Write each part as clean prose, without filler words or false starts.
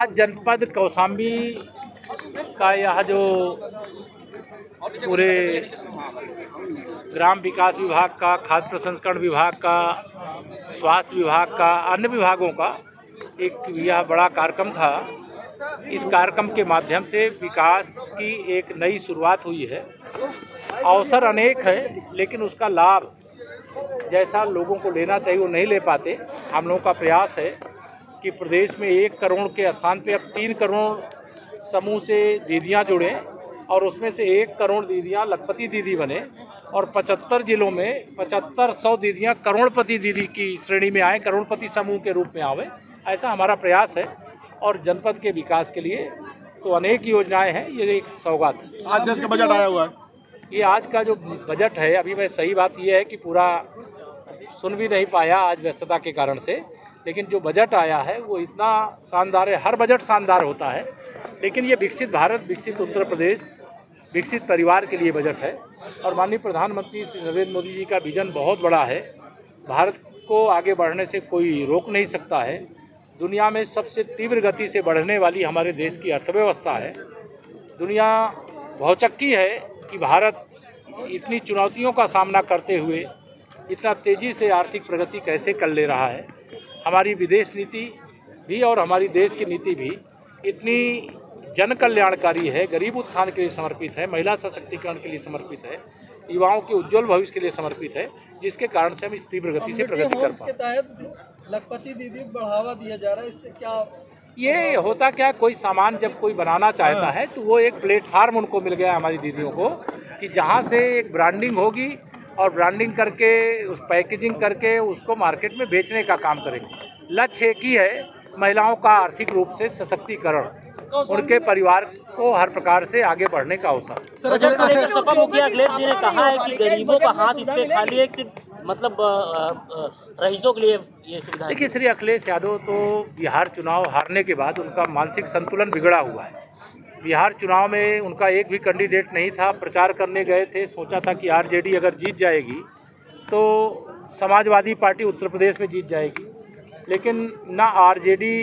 आज जनपद कौशाम्बी का यह जो पूरे ग्राम विकास विभाग का, खाद्य प्रसंस्करण विभाग का, स्वास्थ्य विभाग का, अन्य विभागों का एक यह बड़ा कार्यक्रम था। इस कार्यक्रम के माध्यम से विकास की एक नई शुरुआत हुई है। अवसर अनेक है, लेकिन उसका लाभ जैसा लोगों को लेना चाहिए वो नहीं ले पाते। हम लोगों का प्रयास है कि प्रदेश में 1 करोड़ के स्थान पे अब 3 करोड़ समूह से दीदियां जुड़ें और उसमें से 1 करोड़ दीदियां लखपति दीदी बने और 75 जिलों में 7500 दीदियां करोड़पति दीदी की श्रेणी में आए, करोड़पति समूह के रूप में आवे। ऐसा हमारा प्रयास है और जनपद के विकास के लिए तो अनेक योजनाएं हैं। ये एक सौगात है। आज देश का बजट आया हुआ है। ये आज का जो बजट है, अभी मैं सही बात ये है कि पूरा सुन भी नहीं पाया आज व्यस्तता के कारण से, लेकिन जो बजट आया है वो इतना शानदार है। हर बजट शानदार होता है, लेकिन ये विकसित भारत, विकसित उत्तर प्रदेश, विकसित परिवार के लिए बजट है। और माननीय प्रधानमंत्री श्री नरेंद्र मोदी जी का विजन बहुत बड़ा है। भारत को आगे बढ़ने से कोई रोक नहीं सकता है। दुनिया में सबसे तीव्र गति से बढ़ने वाली हमारे देश की अर्थव्यवस्था है। दुनिया भौचक्की है कि भारत इतनी चुनौतियों का सामना करते हुए इतना तेज़ी से आर्थिक प्रगति कैसे कर ले रहा है। हमारी विदेश नीति भी और हमारी देश की नीति भी इतनी जन कल्याणकारी है, गरीब उत्थान के लिए समर्पित है, महिला सशक्तिकरण के लिए समर्पित है, युवाओं के उज्जवल भविष्य के लिए समर्पित है, जिसके कारण से हम इस तीव्र गति से प्रगति कर पाए। के तहत लखपति दीदी को बढ़ावा दिया जा रहा है, इससे क्या ये होता क्या, कोई सामान जब कोई बनाना चाहता है तो वो एक प्लेटफार्म उनको मिल गया हमारी दीदियों को कि जहाँ से एक ब्रांडिंग होगी और ब्रांडिंग करके उस पैकेजिंग करके उसको मार्केट में बेचने का काम करेंगे। लक्ष्य एक ही है, महिलाओं का आर्थिक रूप से सशक्तिकरण, उनके परिवार को हर प्रकार से आगे बढ़ने का अवसर। सपा मुखिया अखिलेश जी ने कहा है कि गरीबों का हाथ इस पे खाली है, सिर्फ मतलब रईसों के लिए ये सुविधा। देखिए, श्री अखिलेश यादव तो बिहार चुनाव हारने के बाद उनका मानसिक संतुलन बिगड़ा हुआ है। बिहार चुनाव में उनका एक भी कैंडिडेट नहीं था, प्रचार करने गए थे, सोचा था कि आरजेडी अगर जीत जाएगी तो समाजवादी पार्टी उत्तर प्रदेश में जीत जाएगी, लेकिन ना आरजेडी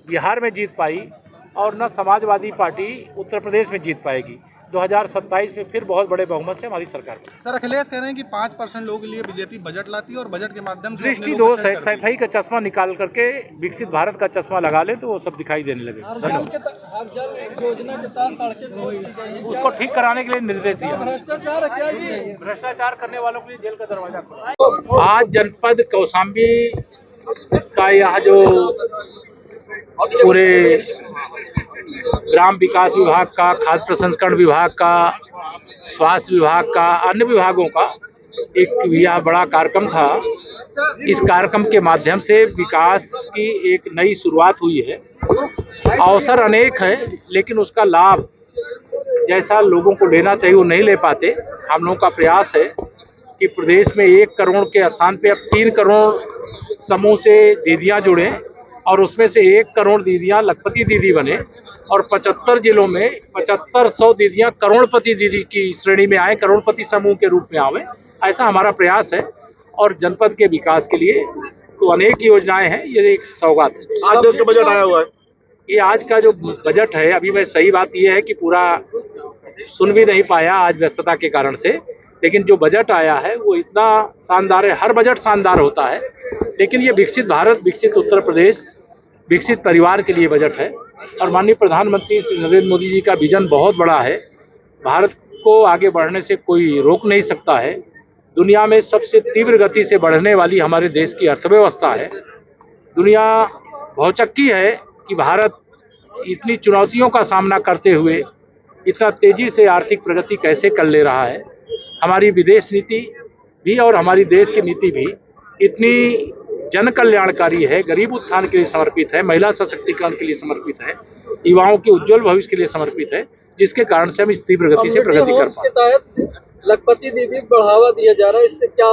बिहार में जीत पाई और न समाजवादी पार्टी उत्तर प्रदेश में जीत पाएगी। 2027 में फिर बहुत बड़े बहुमत से हमारी सरकार बनेगी। सर, अखिलेश कह रहे हैं कि 5% लोगों के लिए बीजेपी बजट लाती है और बजट के माध्यम से दृष्टि दोष है। सफाई का चश्मा निकाल करके विकसित भारत का चश्मा लगा ले तो वो सब दिखाई देने लगे। धन्यवाद। योजना के तहत सड़कें उसको ठीक कराने के लिए निर्देश दिया। भ्रष्टाचार है क्या इसमें? भ्रष्टाचार करने वालों के लिए जेल का दरवाजा खुला। आज जनपद कौशाम्बी का यह जो पूरे ग्राम विकास विभाग का, खाद्य प्रसंस्करण विभाग का, स्वास्थ्य विभाग का, अन्य विभागों का एक यह बड़ा कार्यक्रम था। इस कार्यक्रम के माध्यम से विकास की एक नई शुरुआत हुई है। अवसर अनेक है, लेकिन उसका लाभ जैसा लोगों को लेना चाहिए वो नहीं ले पाते। हम लोगों का प्रयास है कि प्रदेश में 1 करोड़ के स्थान पे अब 3 करोड़ समूह से दीदियां जुड़ें और उसमें से 1 करोड़ दीदियां लखपति दीदी बने और 75 जिलों में 7500 दीदियां करोड़पति दीदी की श्रेणी में आए, करोड़पति समूह के रूप में आवे। ऐसा हमारा प्रयास है और जनपद के विकास के लिए तो अनेक योजनाएं हैं। ये एक सौगात है। आज देश का बजट आया हुआ है। ये आज का जो बजट है, अभी मैं सही बात ये है कि पूरा सुन भी नहीं पाया आज व्यस्तता के कारण से, लेकिन जो बजट आया है वो इतना शानदार है। हर बजट शानदार होता है, लेकिन ये विकसित भारत, विकसित उत्तर प्रदेश, विकसित परिवार के लिए बजट है। और माननीय प्रधानमंत्री श्री नरेंद्र मोदी जी का विजन बहुत बड़ा है। भारत को आगे बढ़ने से कोई रोक नहीं सकता है। दुनिया में सबसे तीव्र गति से बढ़ने वाली हमारे देश की अर्थव्यवस्था है। दुनिया भौचक्की है कि भारत इतनी चुनौतियों का सामना करते हुए इतना तेज़ी से आर्थिक प्रगति कैसे कर ले रहा है। हमारी विदेश नीति भी और हमारी देश की नीति भी इतनी जन कल्याणकारी है, गरीब उत्थान के लिए समर्पित है, महिला सशक्तिकरण के लिए समर्पित है, युवाओं के उज्जवल भविष्य के लिए समर्पित है, जिसके कारण से हम इस तीव्र गति से प्रगति कर पाए। लखपति दीदी को बढ़ावा दिया जा रहा है, इससे क्या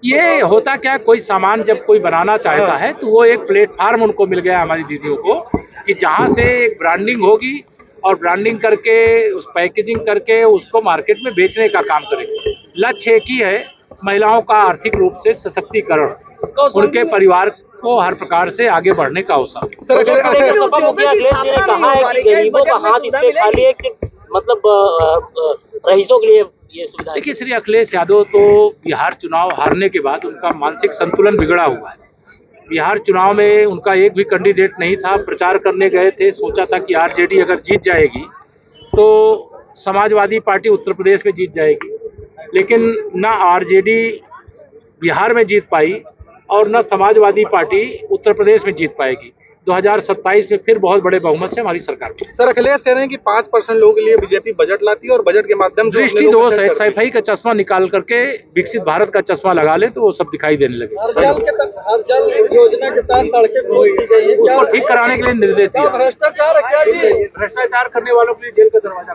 ये होता क्या, कोई सामान जब कोई बनाना चाहता है तो वो एक प्लेटफार्म उनको मिल गया हमारी दीदियों को कि जहाँ से एक ब्रांडिंग होगी और ब्रांडिंग करके उस पैकेजिंग करके उसको मार्केट में बेचने का काम करेंगे। लक्ष्य एक ही है, महिलाओं का आर्थिक रूप से सशक्तिकरण, उनके परिवार को हर प्रकार से आगे बढ़ने का अवसर। सपा मुखिया अखिलेश जी ने कहा है कि गरीबों का हाथ इस पे खाली है, सिर्फ मतलब रईसों के लिए ये सुविधा। देखिए, श्री अखिलेश यादव तो बिहार चुनाव हारने के बाद उनका मानसिक संतुलन बिगड़ा हुआ है। बिहार चुनाव में उनका एक भी कैंडिडेट नहीं था, प्रचार करने गए थे, सोचा था कि आरजेडी अगर जीत जाएगी तो समाजवादी पार्टी उत्तर प्रदेश में जीत जाएगी, लेकिन ना आरजेडी बिहार में जीत पाई और न समाजवादी पार्टी उत्तर प्रदेश में जीत पाएगी। 2027 में फिर बहुत बड़े बहुमत से हमारी सरकार बनेगी। सर, अखिलेश कह रहे हैं कि 5% लोगों के लिए बीजेपी बजट लाती है और बजट के माध्यम से दृष्टि दोष है, सफाई का चश्मा निकाल करके विकसित भारत का चश्मा लगा ले तो वो सब दिखाई देने लगे। हर जल योजना के तहत सड़कें खोल दी गई है, उसको ठीक कराने के लिए निर्देश दिया। भ्रष्टाचार है क्या जी? भ्रष्टाचार करने वालों के लिए जेल का दरवाजा